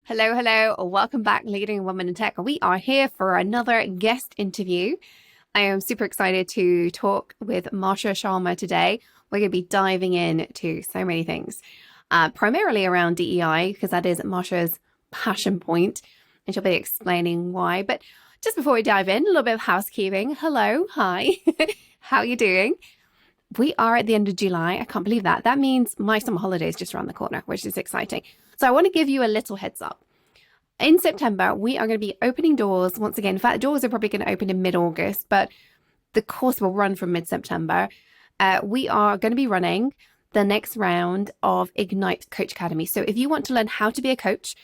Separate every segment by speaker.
Speaker 1: Hello, hello. Welcome back, Leading Women in Tech. We are here for another guest interview. I am super excited to talk with Masha Sharma today. We're going to be diving into so many things, primarily around DEI, because that is Masha's passion point, and she'll be explaining why. But just before we dive in, a little bit of housekeeping. Hello, hi. How are you doing? We are at the end of July. I can't believe that. That means my summer holiday is just around the corner, which is exciting. So I want to give you a little heads up. In September, we are going to be opening doors once again. In fact, doors are probably going to open in mid-August, but the course will run from mid-September. We are going to be running the next round of Ignite Coach Academy. So if you want to learn how to be a coach,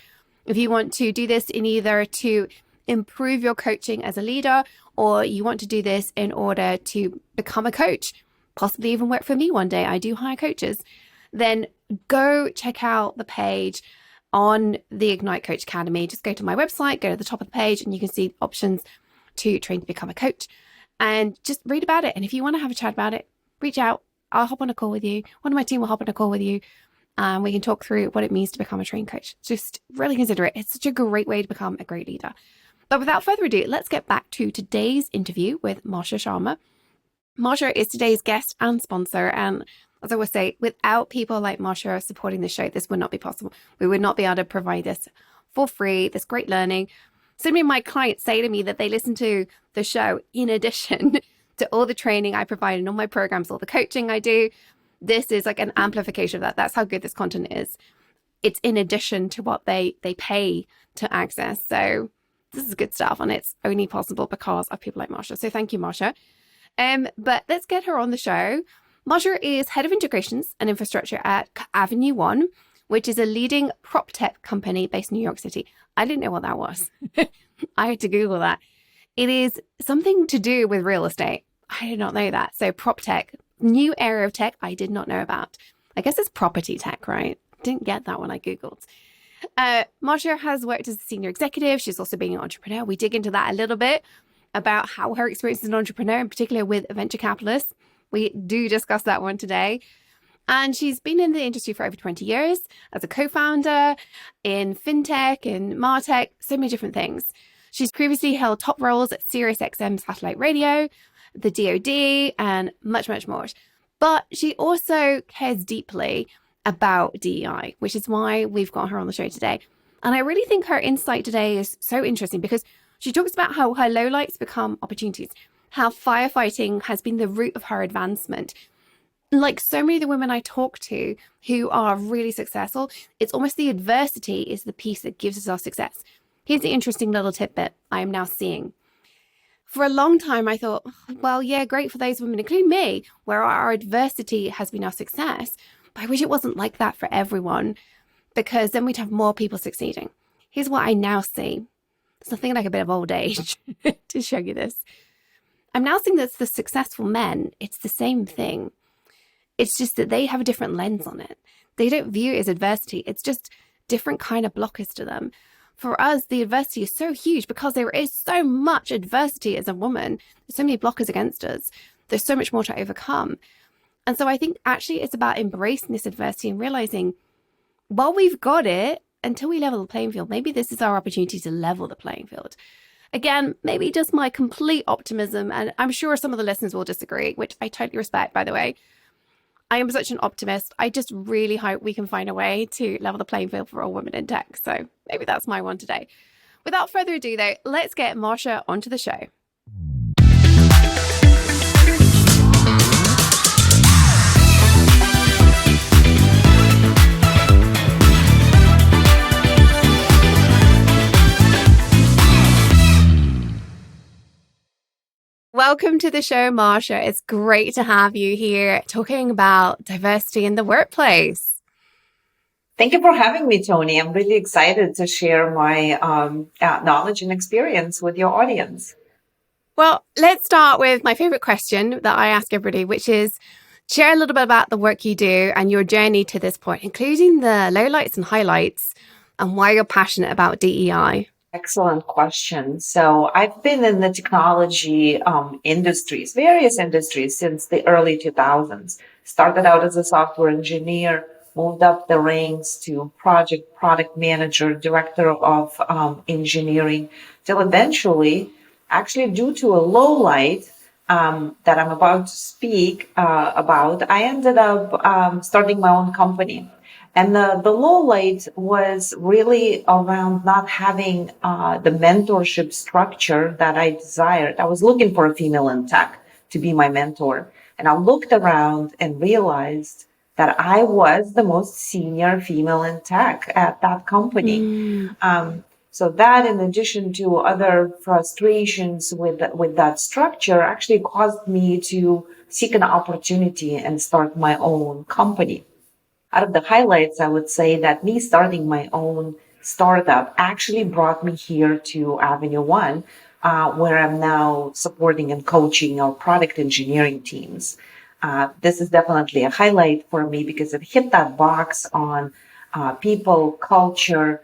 Speaker 1: if you want to do this in either to improve your coaching as a leader, or you want to do this in order to become a coach, possibly even work for me one day, I do hire coaches, then go check out the page on the Ignite Coach Academy. Just go to my website, go to the top of the page, and you can see options to train to become a coach and just read about it. And if you want to have a chat about it, reach out. I'll hop on a call with you. One of my team will hop on a call with you. We can talk through what it means to become a trained coach. Just really consider it. It's such a great way to become a great leader. But without further ado, let's get back to today's interview with Masha Sharma. Masha is today's guest and sponsor. And as I always say, without people like Masha supporting the show, this would not be possible. We would not be able to provide this for free, this great learning. So many of my clients say to me that they listen to the show in addition to all the training I provide and all my programs, all the coaching I do. This is like an amplification of that. That's how good this content is. It's in addition to what they pay to access. So this is good stuff, and it's only possible because of people like Masha. So thank you, Masha. But let's get her on the show. Masha is head of integrations and infrastructure at Avenue One, which is a leading prop tech company based in New York City. I didn't know what that was. I had to Google that. It is something to do with real estate. I did not know that. So prop tech, new area of tech I did not know about. I guess it's property tech, right? Didn't get that when I Googled. Masha has worked as a senior executive. She's also been an entrepreneur. We dig into that a little bit about how her experience as an entrepreneur, in particular with venture capitalists. We do discuss that one today. And she's been in the industry for over 20 years as a co-founder in fintech, in martech, so many different things. She's previously held top roles at SiriusXM satellite radio, the DoD, and much, much more. But she also cares deeply about DEI, which is why we've got her on the show today. And I really think her insight today is so interesting because she talks about how her lowlights become opportunities, how firefighting has been the root of her advancement. Like so many of the women I talk to who are really successful, it's almost the adversity is the piece that gives us our success. Here's the interesting little tidbit I am now seeing. For a long time, I thought, well, yeah, great for those women, including me, where our adversity has been our success. But I wish it wasn't like that for everyone, because then we'd have more people succeeding. Here's what I now see. It's nothing like a bit of old age to show you this. I'm now seeing that the successful men, it's the same thing. It's just that they have a different lens on it. They don't view it as adversity. It's just different kind of blockers to them. For us, the adversity is so huge because there is so much adversity as a woman. There's so many blockers against us. There's so much more to overcome. And so I think actually it's about embracing this adversity and realizing, while we've got it, until we level the playing field, maybe this is our opportunity to level the playing field. Again, maybe just my complete optimism, and I'm sure some of the listeners will disagree, which I totally respect, by the way. I am such an optimist. I just really hope we can find a way to level the playing field for all women in tech. So maybe that's my one today. Without further ado, though, let's get Masha onto the show. Welcome to the show, Masha. It's great to have you here talking about diversity in the workplace.
Speaker 2: Thank you for having me, Tony. I'm really excited to share my knowledge and experience with your audience.
Speaker 1: Well, let's start with my favorite question that I ask everybody, which is share a little bit about the work you do and your journey to this point, including the lowlights and highlights and why you're passionate about DEI.
Speaker 2: Excellent question. So I've been in the technology industries, various industries since the early 2000s. Started out as a software engineer, moved up the ranks to product manager, director of engineering, till eventually, actually due to a low light that I'm about to speak about, I ended up starting my own company. And the low light was really around not having the mentorship structure that I desired. I was looking for a female in tech to be my mentor. And I looked around and realized that I was the most senior female in tech at that company.
Speaker 1: Mm.
Speaker 2: So that, in addition to other frustrations with that structure, actually caused me to seek an opportunity and start my own company. Out of the highlights, I would say that me starting my own startup actually brought me here to Avenue One, where I'm now supporting and coaching our product engineering teams. This is definitely a highlight for me because it hit that box on people, culture,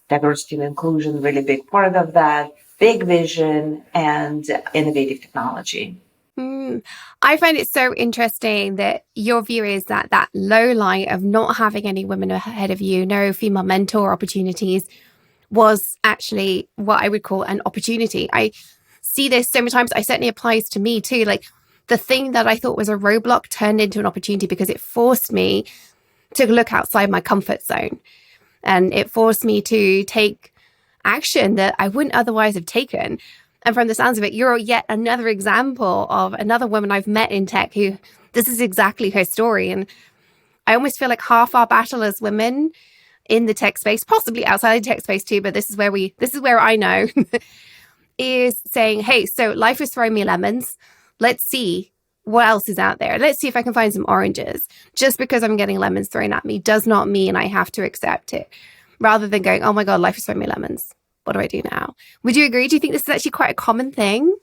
Speaker 2: diversity and inclusion, really big part of that, big vision, and innovative technology.
Speaker 1: Mm. I find it so interesting that your view is that that low light of not having any women ahead of you, no female mentor opportunities, was actually what I would call an opportunity. I see this so many times. I certainly applies to me too. Like the thing that I thought was a roadblock turned into an opportunity because it forced me to look outside my comfort zone, and it forced me to take action that I wouldn't otherwise have taken. And from the sounds of it, you're yet another example of another woman I've met in tech who this is exactly her story. And I almost feel like half our battle as women in the tech space, possibly outside the tech space too, but this is where I know is saying, hey, so life is throwing me lemons. Let's see what else is out there. Let's see if I can find some oranges. Just because I'm getting lemons thrown at me does not mean I have to accept it. Rather than going, oh my God, life is throwing me lemons. What do I do now? Would you agree? Do you think this is actually quite a common thing?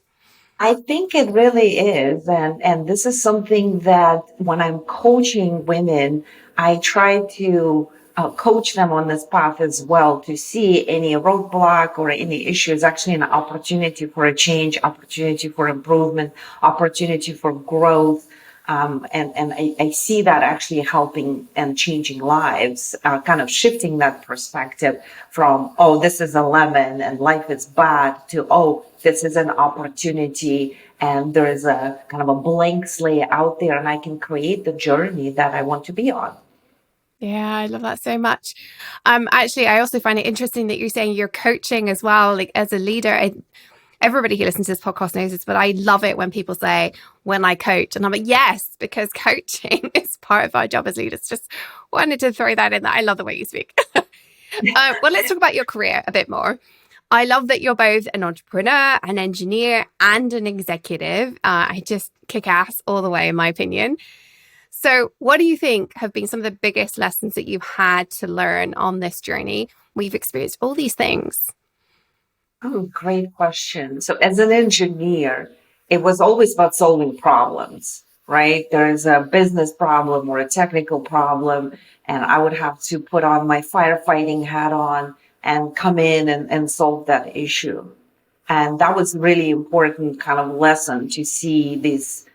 Speaker 2: I think it really is. And this is something that when I'm coaching women, I try to coach them on this path as well to see any roadblock or any issue is actually an opportunity for a change, opportunity for improvement, opportunity for growth. And I see that actually helping and changing lives, kind of shifting that perspective from, oh, this is a lemon and life is bad to, oh, this is an opportunity and there is a kind of a blank slate out there and I can create the journey that I want to be on.
Speaker 1: Yeah, I love that so much. Actually, I also find it interesting that you're saying you're coaching as well, like as a leader. Everybody who listens to this podcast knows this, but I love it when people say, when I coach. And I'm like, yes, because coaching is part of our job as leaders. Just wanted to throw that in there. I love the way you speak. Well, let's talk about your career a bit more. I love that you're both an entrepreneur, an engineer, and an executive. I just kick ass all the way, in my opinion. So, what do you think have been some of the biggest lessons that you've had to learn on this journey? We've experienced all these things.
Speaker 2: Oh, great question. So as an engineer, it was always about solving problems, right? There's a business problem or a technical problem, and I would have to put on my firefighting hat on and come in and solve that issue. And that was really important kind of lesson to see this,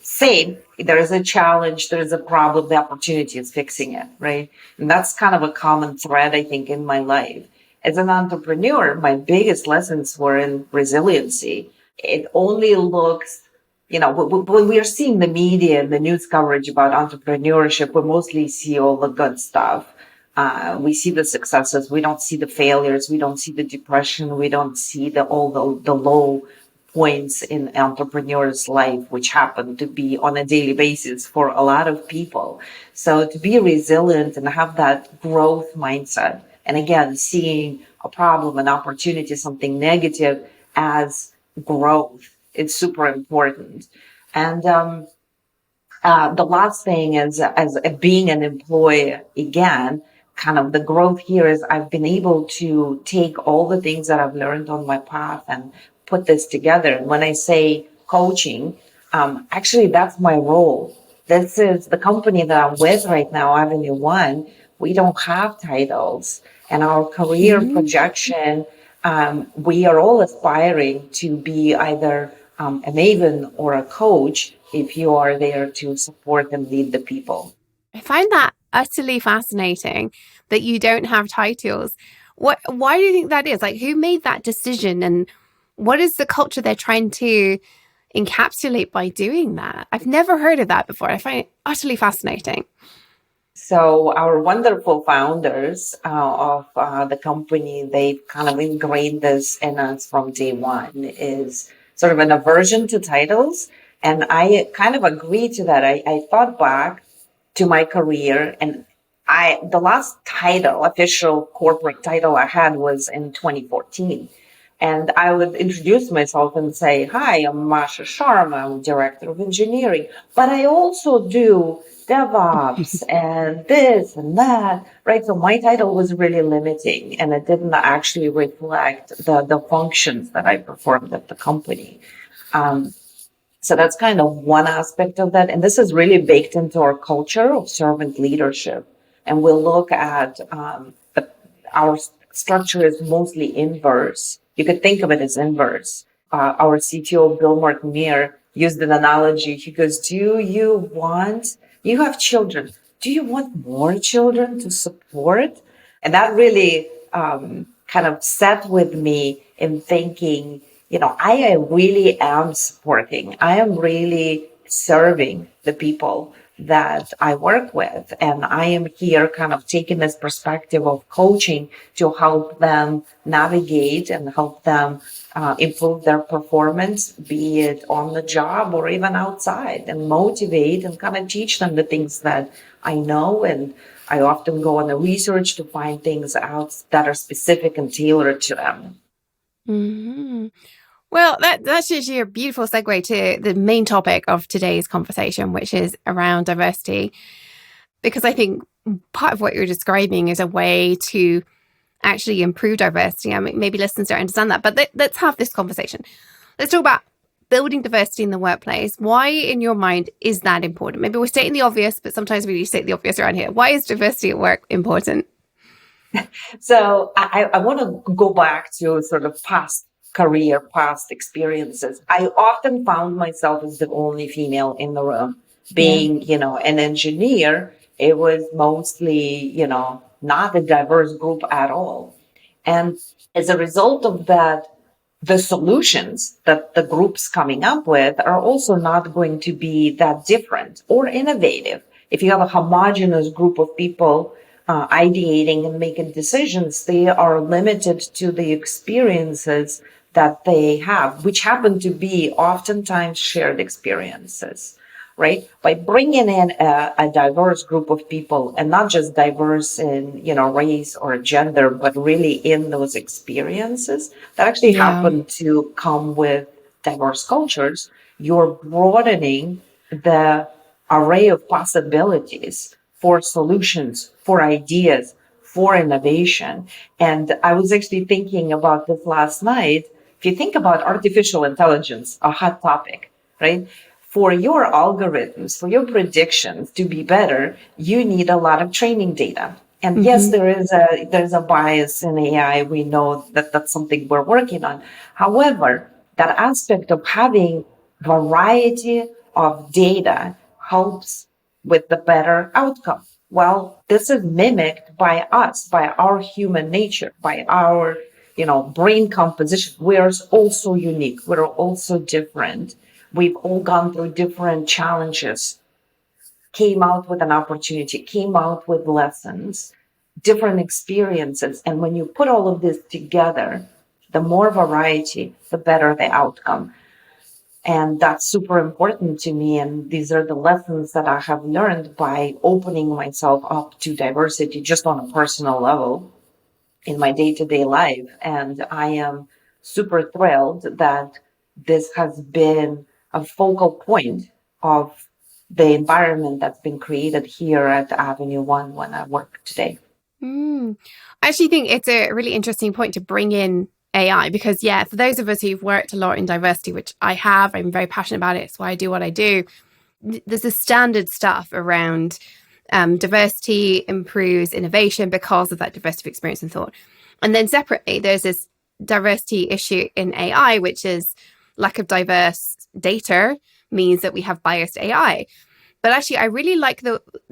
Speaker 2: say there is a challenge, there is a problem, the opportunity is fixing it, right? And that's kind of a common thread, I think, in my life. As an entrepreneur, my biggest lessons were in resiliency. It only looks, when we are seeing the media and the news coverage about entrepreneurship, we mostly see all the good stuff. We see the successes. We don't see the failures. We don't see the depression. We don't see all the low points in entrepreneurs' life, which happen to be on a daily basis for a lot of people. So to be resilient and have that growth mindset, and again, seeing a problem, an opportunity, something negative as growth, it's super important. And the last thing is, as being an employee, again, kind of the growth here is I've been able to take all the things that I've learned on my path and put this together. And when I say coaching, actually that's my role. This is the company that I'm with right now, Avenue One. We don't have titles, and our career
Speaker 1: Mm-hmm.
Speaker 2: projection, we are all aspiring to be either a maven or a coach if you are there to support and lead the people.
Speaker 1: I find that utterly fascinating that you don't have titles. Why do you think that is? Like, who made that decision, and what is the culture they're trying to encapsulate by doing that? I've never heard of that before. I find it utterly fascinating.
Speaker 2: So our wonderful founders of the company, they've kind of ingrained this in us from day one, is sort of an aversion to titles. And I kind of agree to that. I thought back to my career, and the last title, official corporate title I had was in 2014. And I would introduce myself and say, "Hi, I'm Masha Sharma. I'm director of engineering, but I also do DevOps and this and that," right? So my title was really limiting, and it didn't actually reflect the functions that I performed at the company. Um, so that's kind of one aspect of that. And this is really baked into our culture of servant leadership. And we'll look at our structure is mostly inverse. You could think of it as inverse. Our CTO, Bill Martinier, used an analogy. He goes, you have children. Do you want more children to support? And that really kind of sat with me in thinking, I really am supporting. I am really serving the people that I work with. And I am here kind of taking this perspective of coaching to help them navigate and help them improve their performance, be it on the job or even outside, and motivate and kind of teach them the things that I know. And I often go on the research to find things out that are specific and tailored to them.
Speaker 1: Mm-hmm. Well, that's actually a beautiful segue to the main topic of today's conversation, which is around diversity. Because I think part of what you're describing is a way to actually improve diversity. I mean, maybe listeners don't understand that, but let's have this conversation. Let's talk about building diversity in the workplace. Why, in your mind, is that important? Maybe we're stating the obvious, but sometimes we state the obvious around here. Why is diversity at work important?
Speaker 2: So I want to go back to sort of past career, past experiences. I often found myself as the only female in the room. Being, an engineer, it was mostly, not a diverse group at all. And as a result of that, the solutions that the group's coming up with are also not going to be that different or innovative. If you have a homogeneous group of people ideating and making decisions, they are limited to the experiences that they have, which happen to be oftentimes shared experiences, right? By bringing in a diverse group of people, and not just diverse in, race or gender, but really in those experiences that actually
Speaker 1: Yeah.
Speaker 2: happen to come with diverse cultures, you're broadening the array of possibilities for solutions, for ideas, for innovation. And I was actually thinking about this last night. If you think about artificial intelligence, a hot topic, right? For your algorithms, for your predictions to be better, you need a lot of training data. And yes,
Speaker 1: Mm-hmm.
Speaker 2: there's a bias in AI. We know that that's something we're working on. However, that aspect of having variety of data helps with the better outcome. Well, this is mimicked by us, by our human nature, by our, brain composition. We're also unique. We're also different. We've all gone through different challenges, came out with an opportunity, came out with lessons, different experiences. And when you put all of this together, the more variety, the better the outcome. And that's super important to me. And these are the lessons that I have learned by opening myself up to diversity just on a personal level in my day-to-day life. And I am super thrilled that this has been a focal point of the environment that's been created here at Avenue One when I work today.
Speaker 1: Mm. I actually think it's a really interesting point to bring in AI because, yeah, for those of us who've worked a lot in diversity, which I have, I'm very passionate about it. It's why I do what I do. There's a standard stuff around diversity improves innovation because of that diversity of experience and thought. And then separately, there's this diversity issue in AI, which is lack of diverse data means that we have biased AI. But actually, I really like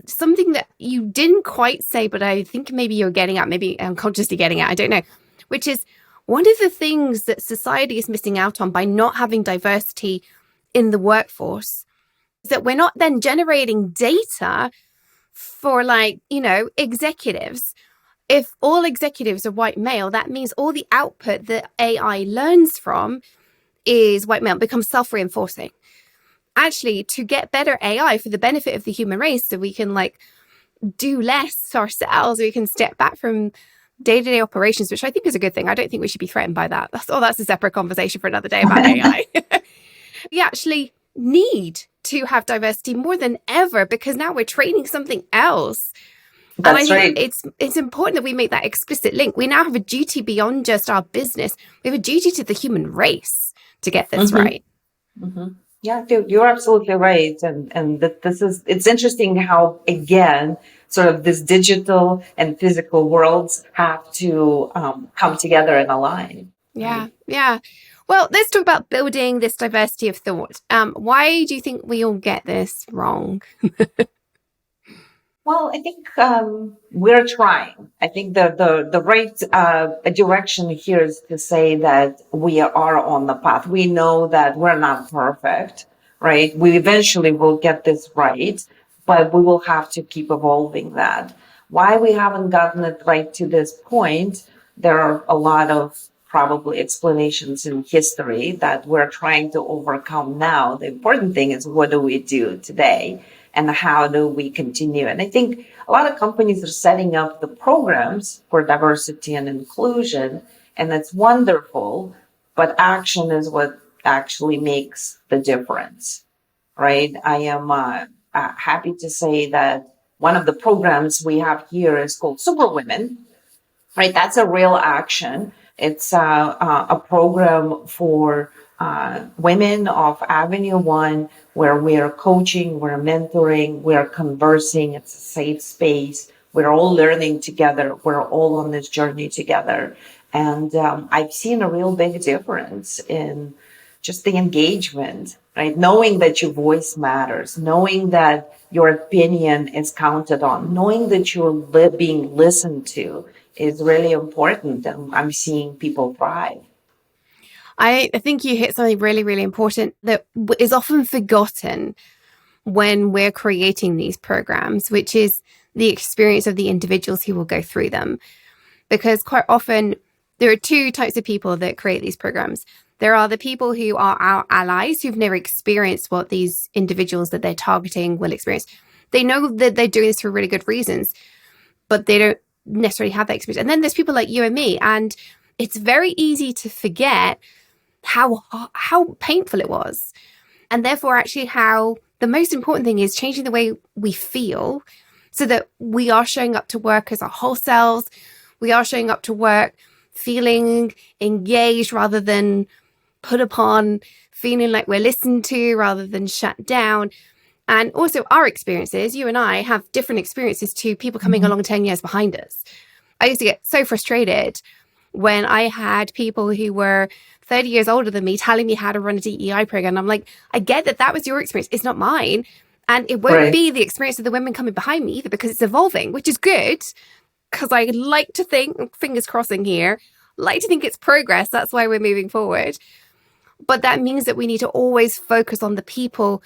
Speaker 1: something that you didn't quite say, but I think maybe you're getting at, maybe unconsciously getting at, I don't know, which is one of the things that society is missing out on by not having diversity in the workforce is that we're not then generating data for, like, executives. If all executives are white male, that means all the output that AI learns from is white male, becomes self-reinforcing. Actually, to get better AI for the benefit of the human race, so we can do less ourselves, we can step back from day-to-day operations, which I think is a good thing. I don't think we should be threatened by that. That's a separate conversation for another day about AI. We actually need to have diversity more than ever because now we're training something else. And I
Speaker 2: That's
Speaker 1: think
Speaker 2: right.
Speaker 1: it's important that we make that explicit link. We now have a duty beyond just our business. We have a duty to the human race to get this right.
Speaker 2: Yeah, you're absolutely right. And that it's interesting how, again, sort of this digital and physical worlds have to come together and align.
Speaker 1: Yeah,
Speaker 2: Right?
Speaker 1: yeah. Well, let's talk about building this diversity of thought. Why do you think we all get this wrong?
Speaker 2: Well, I think we're trying. I think the right direction here is to say that we are on the path. We know that we're not perfect, right? We eventually will get this right, but we will have to keep evolving that. Why we haven't gotten it right to this point, there are a lot of probably explanations in history that we're trying to overcome now. The important thing is, what do we do today? And how do we continue? And I think a lot of companies are setting up the programs for diversity and inclusion, and that's wonderful, but action is what actually makes the difference, right? I am happy to say that one of the programs we have here is called Superwomen, right? That's a real action. It's a program for women of Avenue One, where we're coaching, we're mentoring, we're conversing. It's a safe space. We're all learning together. We're all on this journey together. And I've seen a real big difference in just the engagement, right? Knowing that your voice matters, knowing that your opinion is counted on, knowing that you're being listened to is really important. And I'm seeing people thrive.
Speaker 1: I think you hit something really, really important that is often forgotten when we're creating these programs, which is the experience of the individuals who will go through them. Because quite often there are two types of people that create these programs. There are the people who are our allies who've never experienced what these individuals that they're targeting will experience. They know that they're doing this for really good reasons, but they don't necessarily have that experience. And then there's people like you and me, and it's very easy to forget how painful it was. And therefore, actually, how the most important thing is changing the way we feel so that we are showing up to work as our whole selves. We are showing up to work feeling engaged rather than put upon, feeling like we're listened to rather than shut down. And also our experiences, you and I have different experiences to people coming along 10 years behind us. I used to get so frustrated when I had people who were 30 years older than me telling me how to run a DEI program. And I'm like, I get that that was your experience. It's not mine. And it won't be the experience of the women coming behind me either, because it's evolving, which is good. Because I like to think, fingers crossing here, like to think it's progress. That's why we're moving forward. But that means that we need to always focus on the people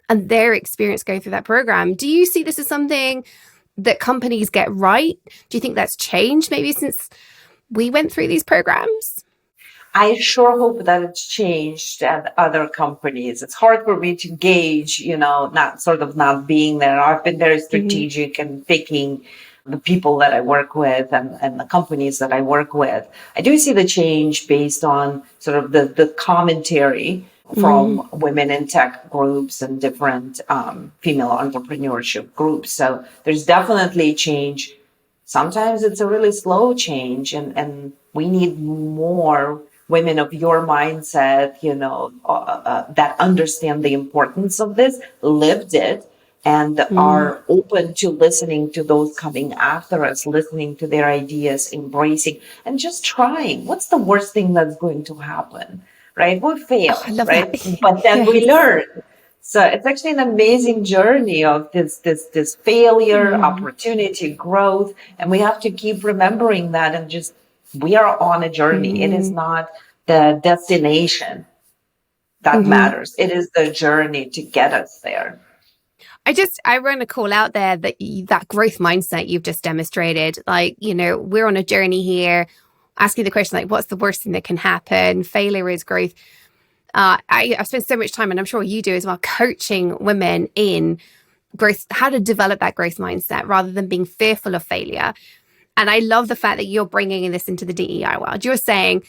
Speaker 1: and their experience going through that program. Do you see this as something that companies get right? Do you think that's changed maybe since we went through these programs?
Speaker 2: I sure hope that it's changed at other companies. It's hard for me to gauge, not being there. I've been very strategic and picking the people that I work with and the companies that I work with. I do see the change based on sort of the commentary from women in tech groups and different female entrepreneurship groups. So there's definitely change. Sometimes it's a really slow change, and we need more women of your mindset, that understand the importance of this, lived it, and are open to listening to those coming after us, listening to their ideas, embracing, and just trying. What's the worst thing that's going to happen, right? We'll fail,
Speaker 1: Oh, I love
Speaker 2: right?
Speaker 1: that.
Speaker 2: But then we
Speaker 1: Yes.
Speaker 2: learn. So it's actually an amazing journey of this failure,
Speaker 1: Mm,
Speaker 2: opportunity, growth, and we have to keep remembering that and just we are on a journey. It is
Speaker 1: mm,
Speaker 2: not the destination that
Speaker 1: mhm.
Speaker 2: matters. It is the journey to get us there.
Speaker 1: I want to call out there that that growth mindset you've just demonstrated. Like, we're on a journey here, asking the question, like, what's the worst thing that can happen? Failure is growth. I've spent so much time, and I'm sure you do as well, coaching women in growth, how to develop that growth mindset rather than being fearful of failure. And I love the fact that you're bringing this into the DEI world. You're saying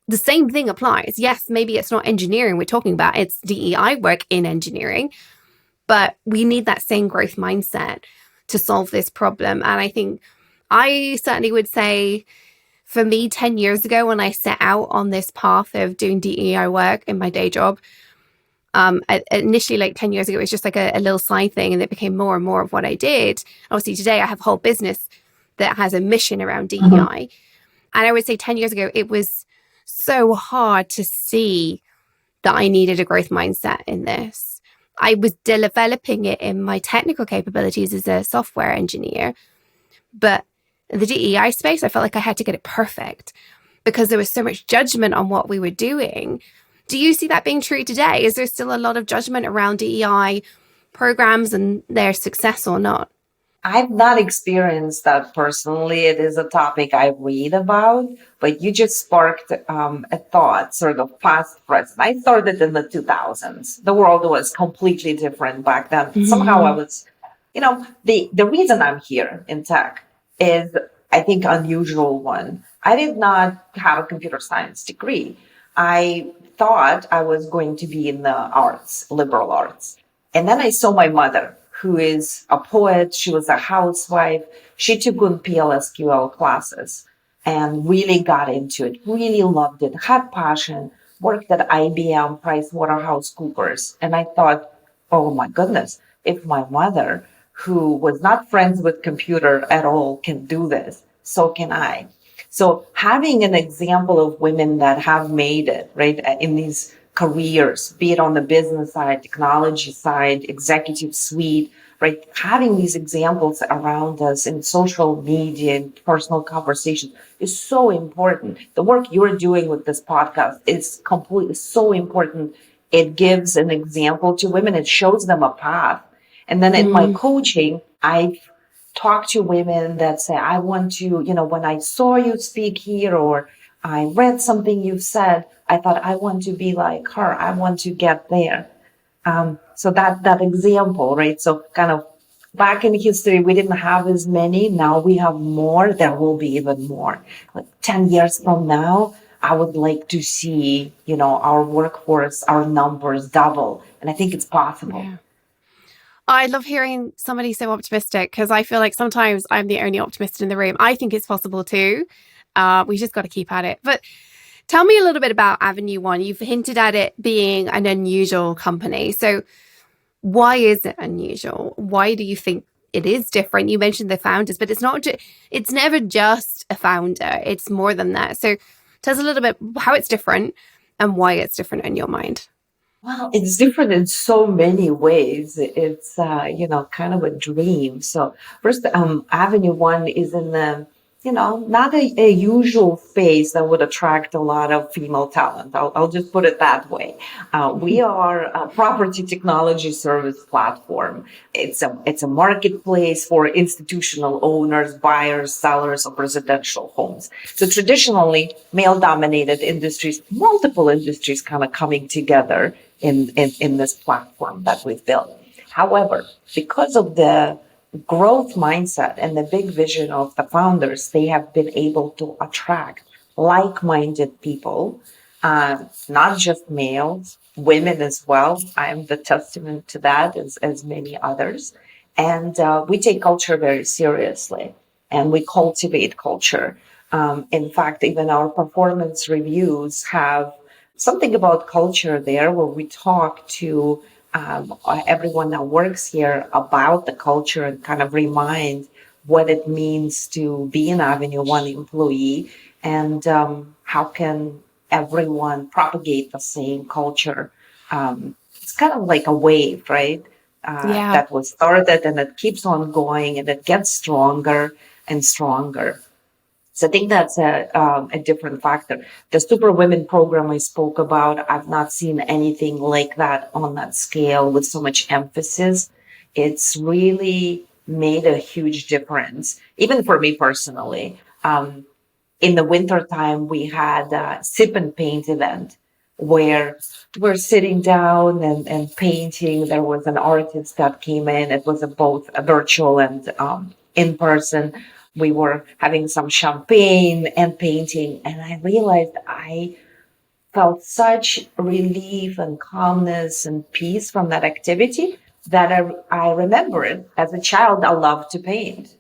Speaker 1: the same thing applies. Yes, maybe it's not engineering we're talking about, it's DEI work in engineering, but we need that same growth mindset to solve this problem. And I think I certainly would say for me, 10 years ago, when I set out on this path of doing DEI work in my day job, initially, like 10 years ago, it was just like a little side thing, and it became more and more of what I did. Obviously, today I have a whole business that has a mission around
Speaker 2: Mhm.
Speaker 1: DEI. And I would say 10 years ago, it was so hard to see that I needed a growth mindset in this. I was developing it in my technical capabilities as a software engineer, but in the DEI space, I felt like I had to get it perfect because there was so much judgment on what we were doing. Do you see that being true today? Is there still a lot of judgment around DEI programs and their success or not?
Speaker 2: I've not experienced that personally. It is a topic I read about, but you just sparked a thought, sort of past present. I started in the 2000s. The world was completely different back then. Somehow I
Speaker 1: Mm-hmm.
Speaker 2: was, the reason I'm here in tech is, I think, unusual one. I did not have a computer science degree. I thought I was going to be in the arts, liberal arts. And then I saw my mother, who is a poet. She was a housewife. She took on PLSQL classes and really got into it, really loved it, had passion, worked at IBM, PricewaterhouseCoopers. And I thought, oh my goodness, if my mother, who was not friends with computer at all, can do this, so can I. So having an example of women that have made it, right, in these careers, be it on the business side, technology side, executive suite, right? Having these examples around us in social media and personal conversations is so important. The work you're doing with this podcast is completely so important. It gives an example to women. It shows them a path. And then in my
Speaker 1: Mm,
Speaker 2: coaching, I talk to women that say, I want to, when I saw you speak here or I read something you've said, I thought I want to be like her. I want to get there. So that example, right? So kind of back in history, we didn't have as many. Now we have more. There will be even more. Like 10 years from now, I would like to see, our workforce, our numbers double. And I think it's possible.
Speaker 1: yeah. I love hearing somebody so optimistic because I feel like sometimes I'm the only optimist in the room. I think it's possible too. We just got to keep at it. But tell me a little bit about Avenue One. You've hinted at it being an unusual company. So, why is it unusual? Why do you think it is different? You mentioned the founders, but it's never just a founder. It's more than that. So, tell us a little bit how it's different and why it's different in your mind.
Speaker 2: Well, it's different in so many ways. It's, kind of a dream. So first, Avenue One is in the, not a usual phase that would attract a lot of female talent. I'll just put it that way. We are a property technology service platform. It's a marketplace for institutional owners, buyers, sellers of residential homes. So traditionally, male dominated industries, multiple industries kind of coming together in this platform that we've built. However, because of the growth mindset and the big vision of the founders, they have been able to attract like-minded people, not just males, women as well. I am the testament to that, as many others. And we take culture very seriously, and we cultivate culture. In fact, even our performance reviews have something about culture there where we talk to everyone that works here about the culture and kind of remind what it means to be an Avenue One employee and how can everyone propagate the same culture. it's kind of like a wave, right?
Speaker 1: Yeah.
Speaker 2: That was started and it keeps on going and it gets stronger and stronger. So I think that's a different factor. The Super Women program I spoke about, I've not seen anything like that on that scale with so much emphasis. It's really made a huge difference, even for me personally. In the winter time, we had a sip and paint event where we're sitting down and painting. There was an artist that came in. It was both a virtual and in person. We were having some champagne and painting, and I realized I felt such relief and calmness and peace from that activity that I remember it. As a child, I loved to paint.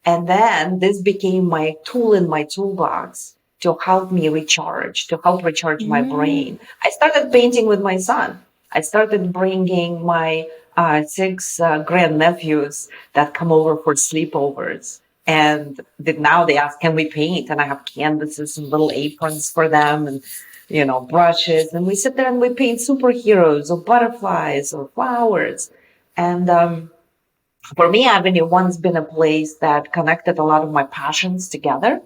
Speaker 2: And then this became my tool in my toolbox to help me recharge, to help recharge my
Speaker 1: Mm.
Speaker 2: brain. I started painting with my son. I started bringing my six grandnephews that come over for sleepovers. And now they ask, can we paint? And I have canvases and little aprons for them and, brushes. And we sit there and we paint superheroes or butterflies or flowers. And for me, Avenue One's been a place that connected a lot of my passions together.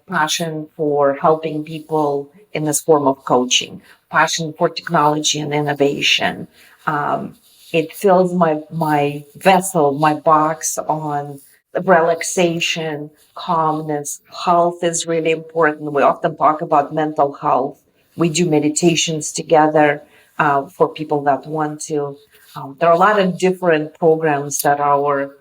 Speaker 2: Passion for helping people in this form of coaching, passion for technology and innovation. Um, it fills my vessel, my box on relaxation, calmness. Health is really important. We often talk about mental health. We do meditations together for people that want to. There are a lot of different programs that our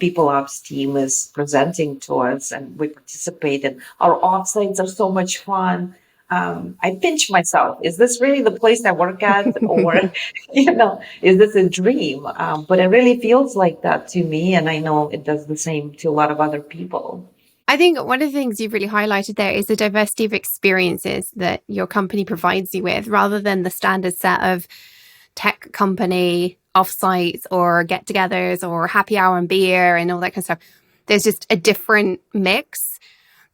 Speaker 2: People Ops team is presenting to us, and we participate in. Our offsites are so much fun. I pinch myself. Is this really the place I work at? Or, is this a dream? But it really feels like that to me. And I know it does the same to a lot of other people.
Speaker 1: I think one of the things you've really highlighted there is the diversity of experiences that your company provides you with, rather than the standard set of tech company offsites or get togethers or happy hour and beer and all that kind of stuff. There's just a different mix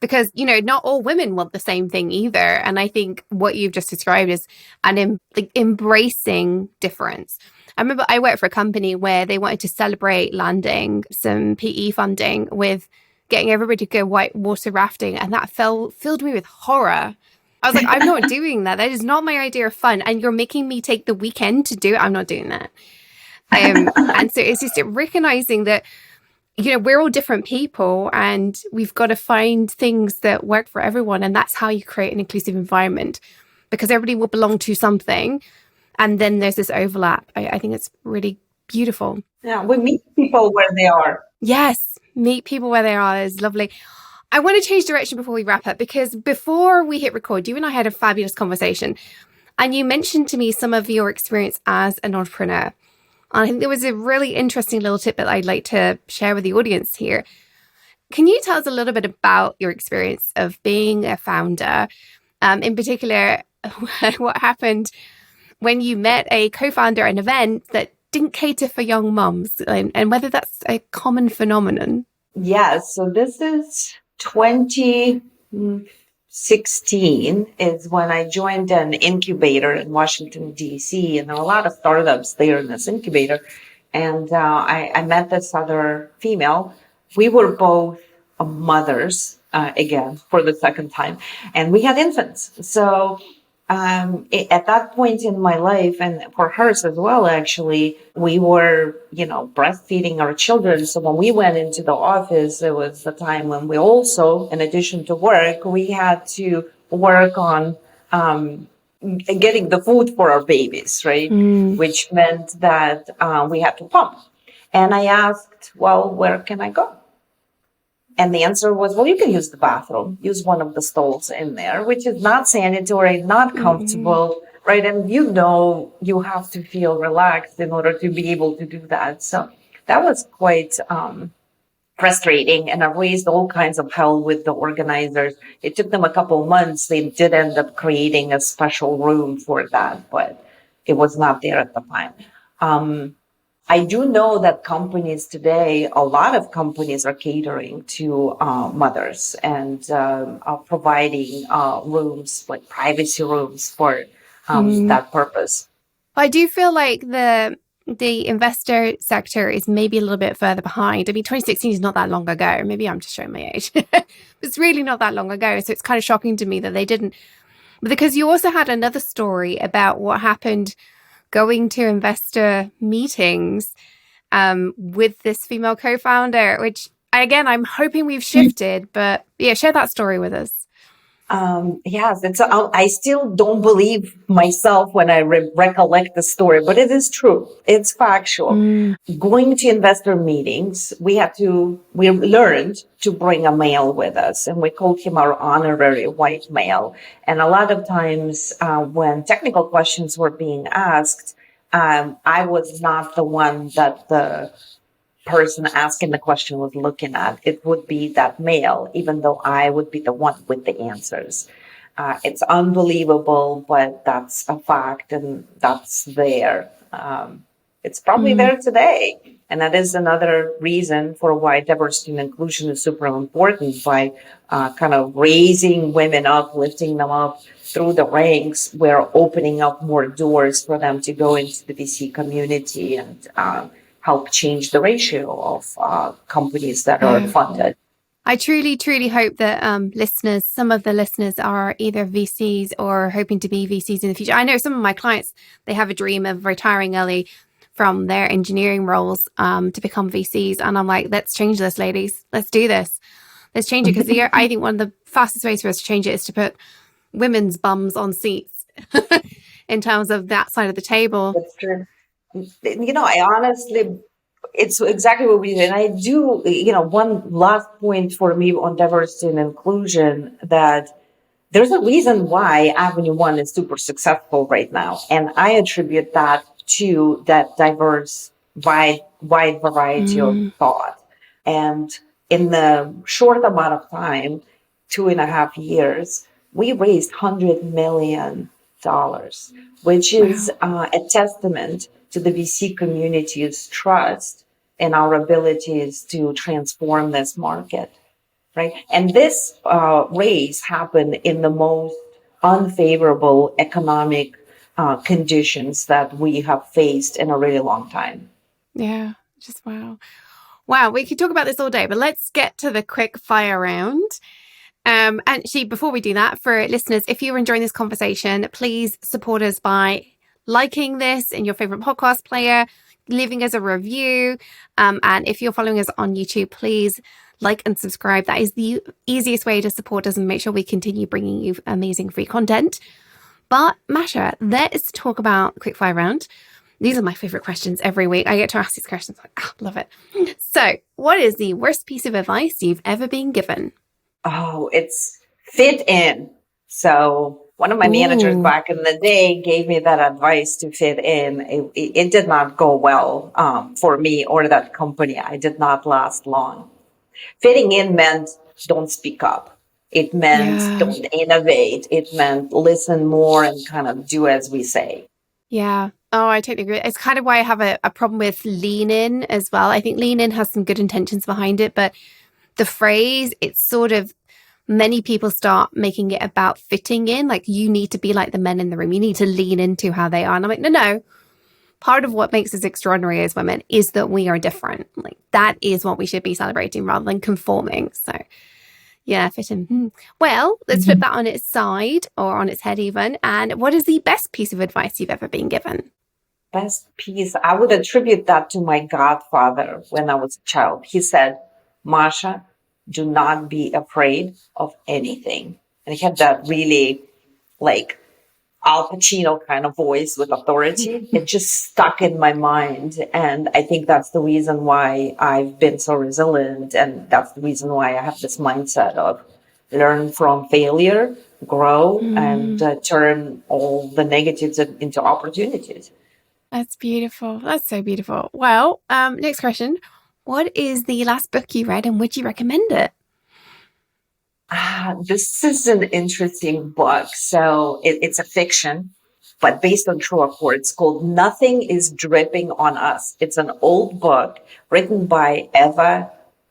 Speaker 1: because, not all women want the same thing either. And I think what you've just described is like embracing difference. I remember I worked for a company where they wanted to celebrate landing some PE funding with getting everybody to go white water rafting, and that filled me with horror. I was like, I'm not doing that. That is not my idea of fun. And you're making me take the weekend to do it. I'm not doing that. And so it's just recognizing that, we're all different people and we've got to find things that work for everyone. And that's how you create an inclusive environment, because everybody will belong to something. And then there's this overlap. I think it's really beautiful.
Speaker 2: Yeah, we meet people where they are.
Speaker 1: Yes, meet people where they are is lovely. I want to change direction before we wrap up, because before we hit record, you and I had a fabulous conversation. And you mentioned to me some of your experience as an entrepreneur. I think there was a really interesting little tip that I'd like to share with the audience here. Can you tell us a little bit about your experience of being a founder? In particular, what happened when you met a co-founder at an event that didn't cater for young mums, and whether that's a common phenomenon?
Speaker 2: Yes, so this is 2016 is when I joined an incubator in Washington, D.C., and there were a lot of startups there in this incubator. And I met this other female. We were both mothers, again, for the second time, and we had infants. So at that point in my life, and for hers as well, actually, we were, breastfeeding our children. So when we went into the office, it was the time when we also, in addition to work, we had to work on getting the food for our babies, right? Which meant that we had to pump. And I asked, well, where can I go? And the answer was, well, you can use the bathroom, use one of the stalls in there, which is not sanitary, not comfortable, right? And you have to feel relaxed in order to be able to do that. So that was quite frustrating. And I raised all kinds of hell with the organizers. It took them a couple of months. They did end up creating a special room for that, but it was not there at the time. I do know that companies today, a lot of companies are catering to mothers and are providing rooms, like privacy rooms for that purpose.
Speaker 1: I do feel like the investor sector is maybe a little bit further behind. I mean, 2016 is not that long ago. Maybe I'm just showing my age. It's really not that long ago. So it's kind of shocking to me that they didn't. But because you also had another story about what happened going to investor meetings with this female co-founder, which again, I'm hoping we've shifted, but yeah, share that story with us.
Speaker 2: Yes, I still don't believe myself when I recollect the story, but it is true. It's factual. Going to investor meetings, we learned to bring a male with us, and we called him our honorary white male. And a lot of times, when technical questions were being asked, I was not the one that the person asking the question was looking at. It would be that male, even though I would be the one with the answers. It's unbelievable, but that's a fact, and that's there. It's probably there today. And that is another reason for why diversity and inclusion is super important, by kind of raising women up, lifting them up through the ranks. We're opening up more doors for them to go into the VC community and help change the ratio of companies that are funded.
Speaker 1: I truly, truly hope that some of the listeners are either VCs or hoping to be VCs in the future. I know some of my clients, they have a dream of retiring early from their engineering roles to become VCs. And I'm like, let's change this, ladies. Let's do this. Let's change it. Because I think one of the fastest ways for us to change it is to put women's bums on seats in terms of that side of the table.
Speaker 2: That's true. I honestly, it's exactly what we did. And I do, one last point for me on diversity and inclusion, that there's a reason why Avenue One is super successful right now. And I attribute that to that diverse, wide variety of thought. And in the short amount of time, 2.5 years, we raised $100 million, which is a testament to the VC community's trust in our abilities to transform this market, right? And this raise happened in the most unfavorable economic conditions that we have faced in a really long time.
Speaker 1: Yeah, just wow. Wow, we could talk about this all day, but let's get to the quick fire round. Actually, before we do that, for listeners, if you're enjoying this conversation, please support us by liking this in your favorite podcast player, leaving us a review. And if you're following us on YouTube, please like and subscribe. That is the easiest way to support us and make sure we continue bringing you amazing free content. But Masha, let's talk about Quickfire Round. These are my favorite questions every week. I get to ask these questions. Love it. So, what is the worst piece of advice you've ever been given?
Speaker 2: Oh, it's fit in. So one of my managers back in the day gave me that advice to fit in. It did not go well for me or that company. I did not last long. Fitting in meant don't speak up. It meant don't innovate. It meant listen more and kind of do as we say.
Speaker 1: Yeah. Oh, I totally agree. It's kind of why I have a problem with lean in as well. I think lean in has some good intentions behind it, but the phrase, it's sort of, many people start making it about fitting in. Like, you need to be like the men in the room. You need to lean into how they are. And I'm like, no. Part of what makes us extraordinary as women is that we are different. Like, that is what we should be celebrating rather than conforming. So yeah, fit in. Well, let's flip that on its side, or on its head even. And what is the best piece of advice you've ever been given?
Speaker 2: Best piece, I would attribute that to my godfather when I was a child. He said, Masha, do not be afraid of anything. And he had that really like Al Pacino kind of voice with authority. It just stuck in my mind. And I think that's the reason why I've been so resilient. And that's the reason why I have this mindset of learn from failure, grow, and turn all the negatives into opportunities.
Speaker 1: That's beautiful. That's so beautiful. Well, next question. What is the last book you read and would you recommend it?
Speaker 2: This is an interesting book. So it's a fiction, but based on true report. It's called Nothing is Dripping on Us. It's an old book written by Eva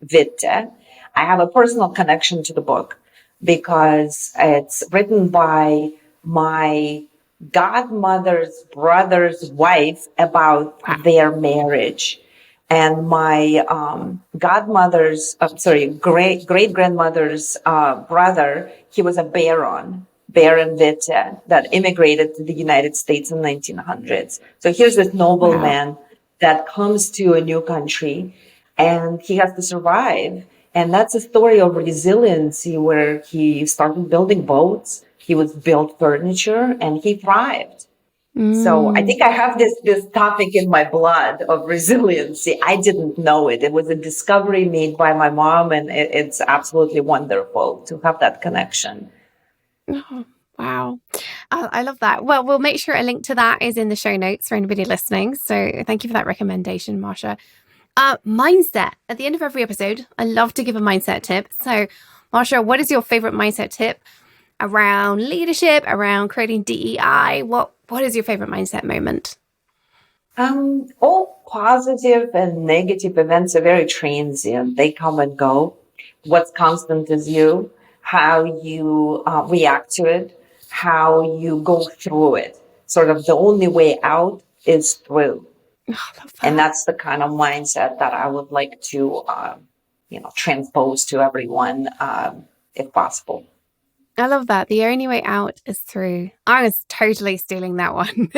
Speaker 2: Witte. I have a personal connection to the book because it's written by my godmother's brother's wife about
Speaker 1: Wow.
Speaker 2: their marriage. And my great grandmother's brother, he was a Baron Witte, that immigrated to the United States in 1900s. So here's this
Speaker 1: Wow.
Speaker 2: nobleman that comes to a new country and he has to survive. And that's a story of resiliency where he started building boats, he was built furniture, and he thrived. So I
Speaker 1: Mm.
Speaker 2: think I have this topic in my blood of resiliency. I didn't know it. It was a discovery made by my mom, and it's absolutely wonderful to have that connection.
Speaker 1: Oh, wow. I love that. Well, we'll make sure a link to that is in the show notes for anybody listening. So thank you for that recommendation, Marsha. Mindset. At the end of every episode, I love to give a mindset tip. So, Marsha, what is your favorite mindset tip around leadership, around creating DEI? What is your favorite mindset moment?
Speaker 2: All positive and negative events are very transient. They come and go. What's constant is you, how you react to it, how you go through it. Sort of the only way out is through.
Speaker 1: Oh, I love
Speaker 2: And
Speaker 1: that.
Speaker 2: that's the kind of mindset that I would like to, transpose to everyone, if possible.
Speaker 1: I love that. The only way out is through. I was totally stealing that one.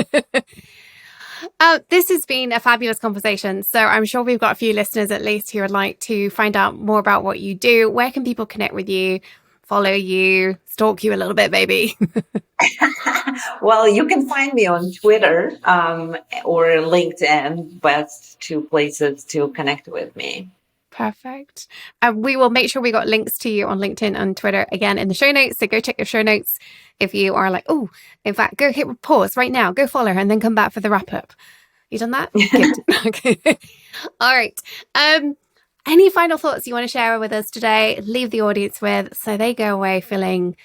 Speaker 1: This has been a fabulous conversation. So I'm sure we've got a few listeners at least who would like to find out more about what you do. Where can people connect with you, follow you, stalk you a little bit, maybe?
Speaker 2: Well, you can find me on Twitter, or LinkedIn, best two places to connect with me.
Speaker 1: Perfect. We will make sure we got links to you on LinkedIn and Twitter again in the show notes. So go check your show notes if you are like, oh, in fact, go hit pause right now, go follow her and then come back for the wrap up. You done that? Good. Okay. All right. Any final thoughts you want to share with us today? Leave the audience with so they go away feeling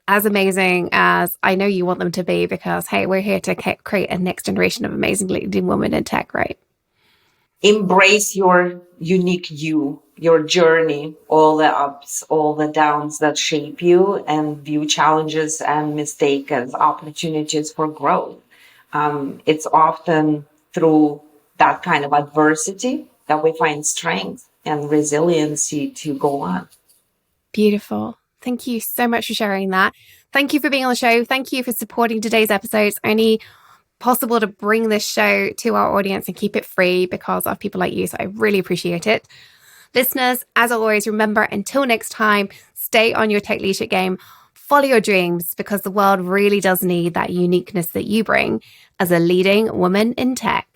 Speaker 1: as amazing as I know you want them to be because, hey, we're here to create a next generation of amazing leading women in tech, right?
Speaker 2: Embrace your unique you, your journey, all the ups, all the downs that shape you, and view challenges and mistakes as opportunities for growth. It's often through that kind of adversity that we find strength and resiliency to go on.
Speaker 1: Beautiful. Thank you so much for sharing that. Thank you for being on the show. Thank you for supporting today's episode. It's only possible to bring this show to our audience and keep it free because of people like you. So I really appreciate it. Listeners, as always, remember until next time, stay on your tech leadership game. Follow your dreams because the world really does need that uniqueness that you bring as a leading woman in tech.